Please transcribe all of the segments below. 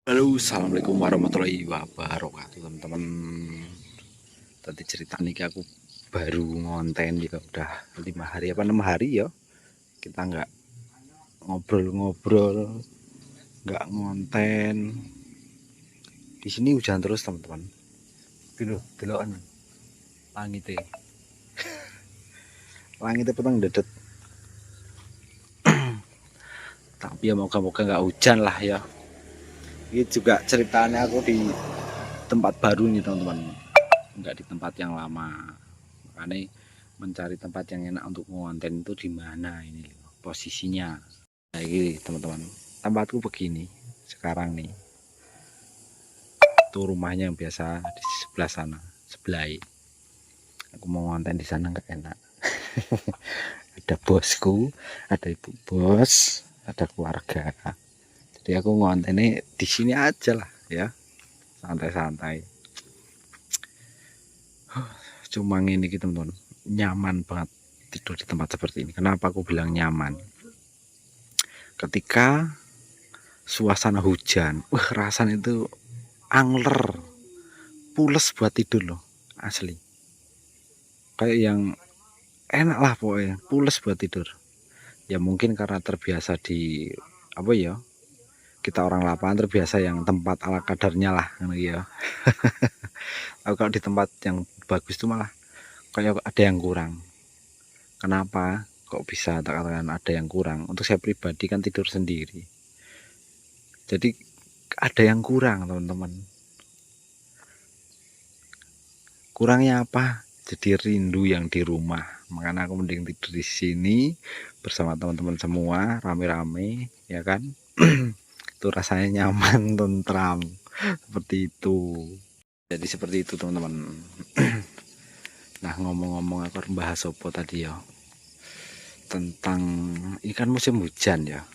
Halo, assalamualaikum warahmatullahi wabarakatuh, teman-teman. Tadi cerita nih aku baru ngonten ya, udah 5 hari apa 6 hari ya. Kita nggak ngobrol-ngobrol, nggak ngonten. Di sini hujan terus, teman-teman. Dulu, delokan langitnya. Langitnya petang dedet. Tapi ya moga-moga nggak hujan lah ya. Ini juga ceritanya aku di tempat baru nih, teman-teman. Nggak di tempat yang lama. Makanya mencari tempat yang enak untuk ngonten itu di mana ini posisinya. Nah, ini teman-teman, tempatku begini sekarang nih. Itu rumahnya yang biasa di sebelah sana, sebelah. Aku mau ngonten di sana nggak enak. Ada bosku, ada ibu bos, ada keluarga. Jadi aku ngontennya di sini aja lah ya, santai-santai. Cuma ini gitu, teman-teman, nyaman banget tidur di tempat seperti ini. Kenapa aku bilang nyaman? Ketika suasana hujan, rasanya itu angler, pules buat tidur loh, asli. Kayak yang enak lah pokoknya, pules buat tidur. Ya mungkin karena terbiasa di apa ya, kita orang lapangan terbiasa yang tempat ala kadarnya lah ya. Kalau di tempat yang bagus tuh malah kayak ada yang kurang. Kenapa kok bisa tak katakan ada yang kurang? Untuk saya pribadi kan tidur sendiri, jadi ada yang kurang, teman-teman. Kurangnya apa? Jadi rindu yang di rumah. Makanya aku mending tidur di sini bersama teman-teman semua, rame-rame, ya kan? Itu rasanya nyaman, tentram, seperti itu. Jadi seperti itu, teman-teman. Nah, ngomong-ngomong, aku harus bahas apa tadi ya? Tentang ikan musim hujan ya.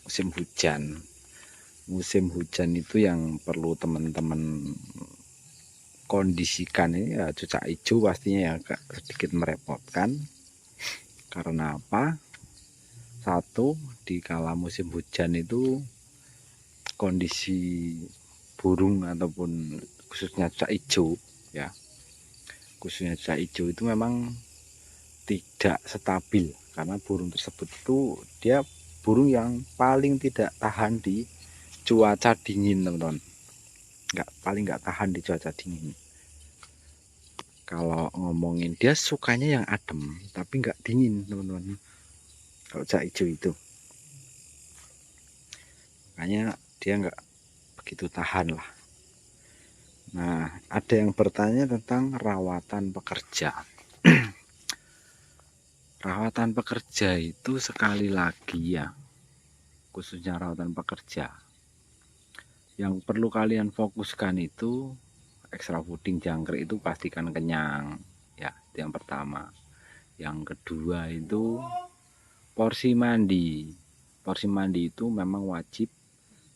Musim hujan. Musim hujan itu yang perlu teman-teman kondisikan ini ya, cuaca hijau pastinya ya agak sedikit merepotkan. Karena apa? Satu, di kala musim hujan itu kondisi burung ataupun khususnya cuaca hijau ya, khususnya cuaca hijau itu memang tidak stabil, karena burung tersebut itu dia burung yang paling tidak tahan di cuaca dingin, teman-teman. Paling nggak tahan di cuaca dingin. Kalau ngomongin dia sukanya yang adem tapi nggak dingin, teman-teman. Kalau cuaca hijau itu makanya dia nggak begitu tahan lah. Nah, ada yang bertanya tentang rawatan pekerja. Rawatan pekerja itu sekali lagi ya, khususnya rawatan pekerja, yang perlu kalian fokuskan itu extra fooding jangkrik itu pastikan kenyang ya, itu yang pertama. Yang kedua itu porsi mandi. Porsi mandi itu memang wajib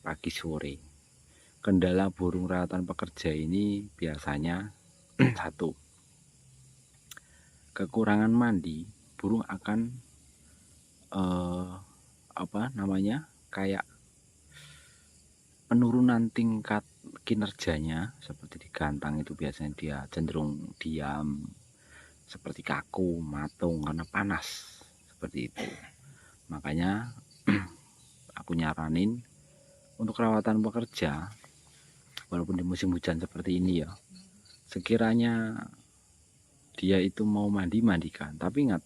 pagi sore. Kendala burung rawatan pekerja ini biasanya satu, kekurangan mandi. Burung akan kayak penurunan tingkat kinerjanya. Seperti di gantang itu biasanya dia cenderung diam, seperti kaku, matung karena panas, seperti itu. Makanya aku nyaranin untuk rawatan pekerja, walaupun di musim hujan seperti ini ya, sekiranya dia itu mau mandi, mandikan. Tapi ingat,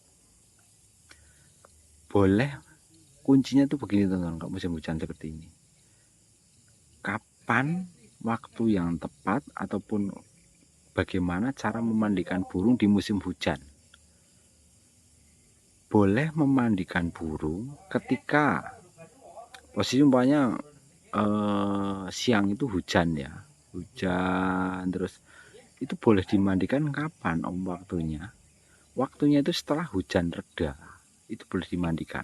boleh, kuncinya tuh begini, teman-teman. Kalau musim hujan seperti ini, kapan waktu yang tepat ataupun bagaimana cara memandikan burung di musim hujan? Boleh memandikan burung ketika posisi umpamanya siang itu hujan ya, hujan terus, itu boleh dimandikan kapan waktunya? Waktunya itu setelah hujan reda, itu boleh dimandikan.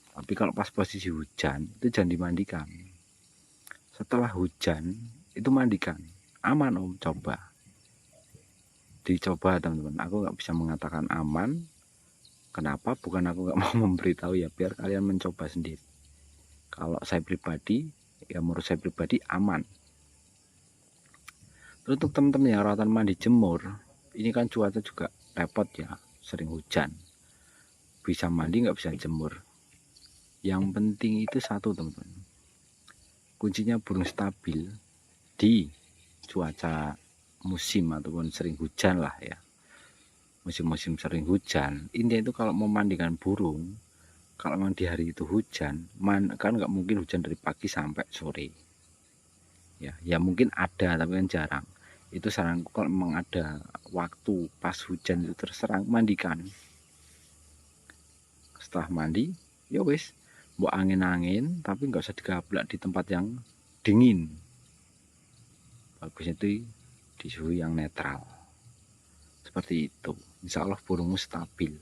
Tapi kalau pas posisi hujan itu jangan dimandikan. Setelah hujan itu mandikan, aman om. Coba dicoba, teman-teman. Aku nggak bisa mengatakan aman. Kenapa? Bukan aku nggak mau memberitahu ya, biar kalian mencoba sendiri. Kalau saya pribadi ya menurut saya pribadi aman. Terus untuk teman-teman yang rawatan mandi jemur, ini kan cuaca juga repot ya, sering hujan, bisa mandi nggak bisa jemur. Yang penting itu satu teman-teman, kuncinya burung stabil di cuaca musim ataupun sering hujan lah ya, musim-musim sering hujan. Intinya itu kalau memandikan burung, kalau memang di hari itu hujan, kan nggak mungkin hujan dari pagi sampai sore ya mungkin ada tapi kan jarang. Itu saranku, kalau memang ada waktu pas hujan itu terserang, mandikan. Setelah mandi ya wis, mau angin-angin tapi nggak usah digablak di tempat yang dingin, bagusnya itu di suhu yang netral seperti itu. Insya Allah burungmu stabil.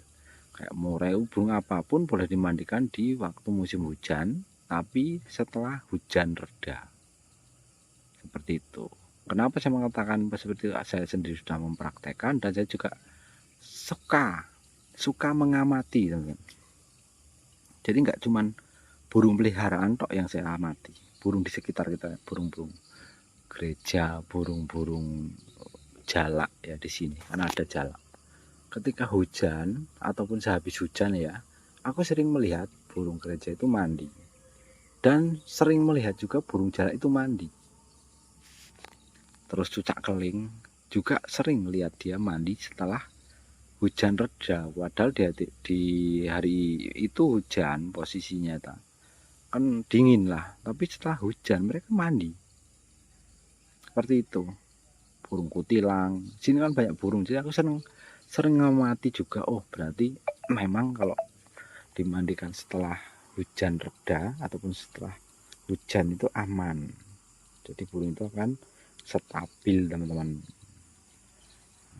Kayak murai, burung apapun boleh dimandikan di waktu musim hujan, tapi setelah hujan reda. Seperti itu. Kenapa saya mengatakan seperti itu? Saya sendiri sudah mempraktekkan dan saya juga suka mengamati, teman-teman. Jadi nggak cuman burung peliharaan tok yang saya amati, burung di sekitar kita, burung-burung gereja, burung-burung jalak ya di sini, karena ada jalak. Ketika hujan ataupun sehabis hujan ya, aku sering melihat burung gereja itu mandi, dan sering melihat juga burung jalak itu mandi. Terus cucak keling juga sering lihat dia mandi setelah hujan reda. Padahal di hari itu hujan posisinya kan dingin lah, tapi setelah hujan mereka mandi. Seperti itu. Burung kutilang, sini kan banyak burung, jadi aku sering ngamati juga. Oh berarti memang kalau dimandikan setelah hujan reda ataupun setelah hujan itu aman, jadi burung itu akan stabil, teman-teman.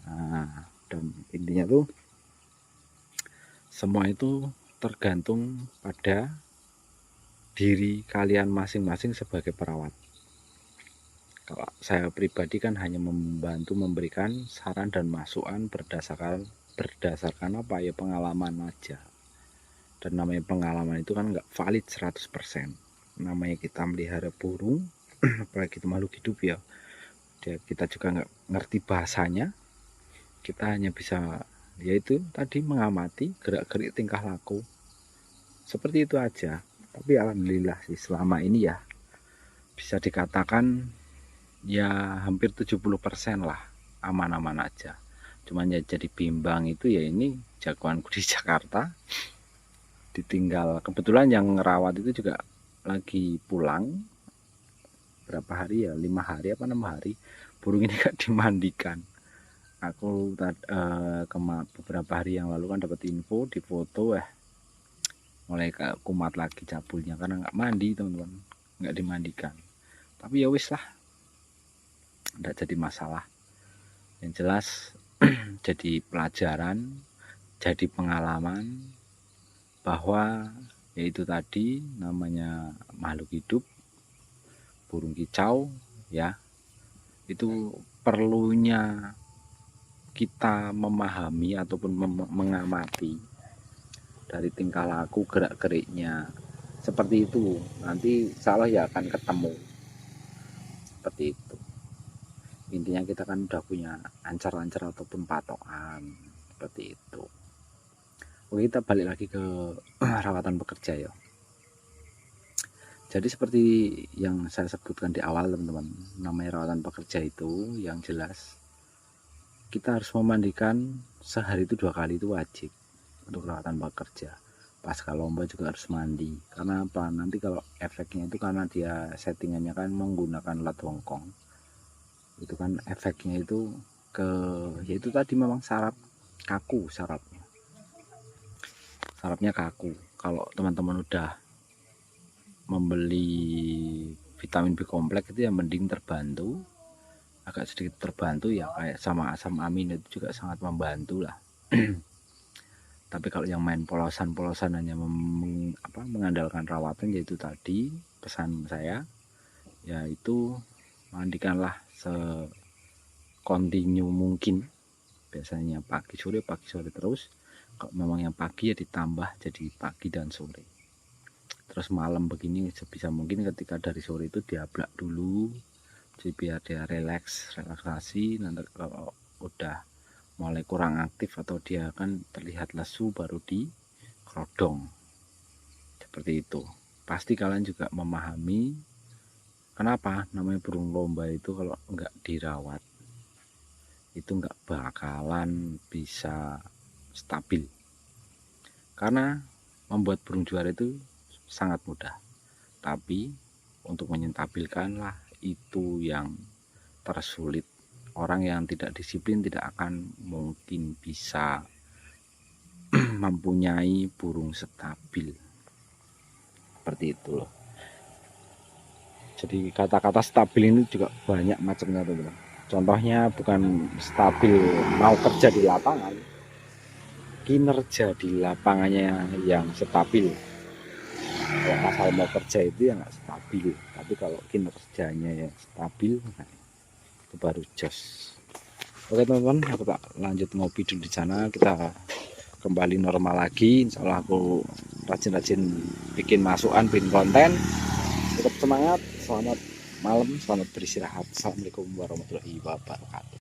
Nah, dan intinya tuh semua itu tergantung pada diri kalian masing-masing sebagai perawat. Kalau saya pribadi kan hanya membantu memberikan saran dan masukan berdasarkan apa ya, pengalaman aja. Dan namanya pengalaman itu kan nggak valid 100%. Namanya kita melihara burung apalagi itu makhluk hidup ya, kita juga nggak ngerti bahasanya. Kita hanya bisa yaitu tadi mengamati gerak-gerik tingkah laku, seperti itu aja. Tapi alhamdulillah sih selama ini ya bisa dikatakan ya hampir 70% lah aman-aman aja. Cuman ya jadi bimbang itu ya ini jagoanku di Jakarta, ditinggal. Kebetulan yang ngerawat itu juga lagi pulang berapa hari ya, 5 hari apa 6 hari, burung ini gak dimandikan. Aku beberapa hari yang lalu kan dapat info di foto mulai kumat lagi cabulnya karena nggak mandi, teman-teman, nggak dimandikan. Tapi ya wis lah, nggak jadi masalah. Yang jelas jadi pelajaran, jadi pengalaman bahwa yaitu tadi namanya makhluk hidup, burung kicau ya, itu perlunya kita memahami ataupun mengamati dari tingkah laku, gerak-geriknya seperti itu. Nanti salah ya akan ketemu seperti itu. Intinya kita kan udah punya ancar-ancar ataupun patokan seperti itu. Oke, kita balik lagi ke rawatan pekerja ya. Jadi seperti yang saya sebutkan di awal, teman-teman, namanya rawatan pekerja itu yang jelas kita harus memandikan sehari itu 2 kali, itu wajib untuk rawatan pekerja. Pasca lomba juga harus mandi. Karena apa? Nanti kalau efeknya itu karena dia settingannya kan menggunakan lat hongkong, itu kan efeknya itu yaitu tadi memang kaku sarapnya kaku. Kalau teman-teman udah membeli vitamin B kompleks itu ya mending terbantu, agak sedikit terbantu ya, kayak sama asam amin itu juga sangat membantu lah. Tapi kalau yang main polosan hanya mengandalkan rawatan, yaitu tadi pesan saya yaitu mandikanlah sekontinu mungkin, biasanya pagi sore terus. Kalau memang yang pagi ya ditambah jadi pagi dan sore. terus malam begini sebisa mungkin ketika dari sore itu diablak dulu, jadi biar dia relaksasi. Nanti kalau udah mulai kurang aktif atau dia kan terlihat lesu baru dikerodong seperti itu. Pasti kalian juga memahami kenapa namanya burung lomba itu kalau enggak dirawat itu enggak bakalan bisa stabil, karena membuat burung juara itu sangat mudah, tapi untuk menyentabilkanlah itu yang tersulit. Orang yang tidak disiplin tidak akan mungkin bisa mempunyai burung stabil seperti itu loh. Jadi kata-kata stabil ini juga banyak macamnya teman-teman. Contohnya bukan stabil mau kerja di lapangan, kinerja di lapangannya yang stabil. Kalau asal mau kerja itu ya nggak stabil, tapi kalau kinerjanya yang stabil, nah, itu baru jos. Oke teman-teman, aku tak lanjut ngopi dulu di sana. Kita kembali normal lagi. Insya Allah aku rajin-rajin bikin masukan, bikin konten. Tetap semangat, selamat malam, selamat beristirahat. Assalamualaikum warahmatullahi wabarakatuh.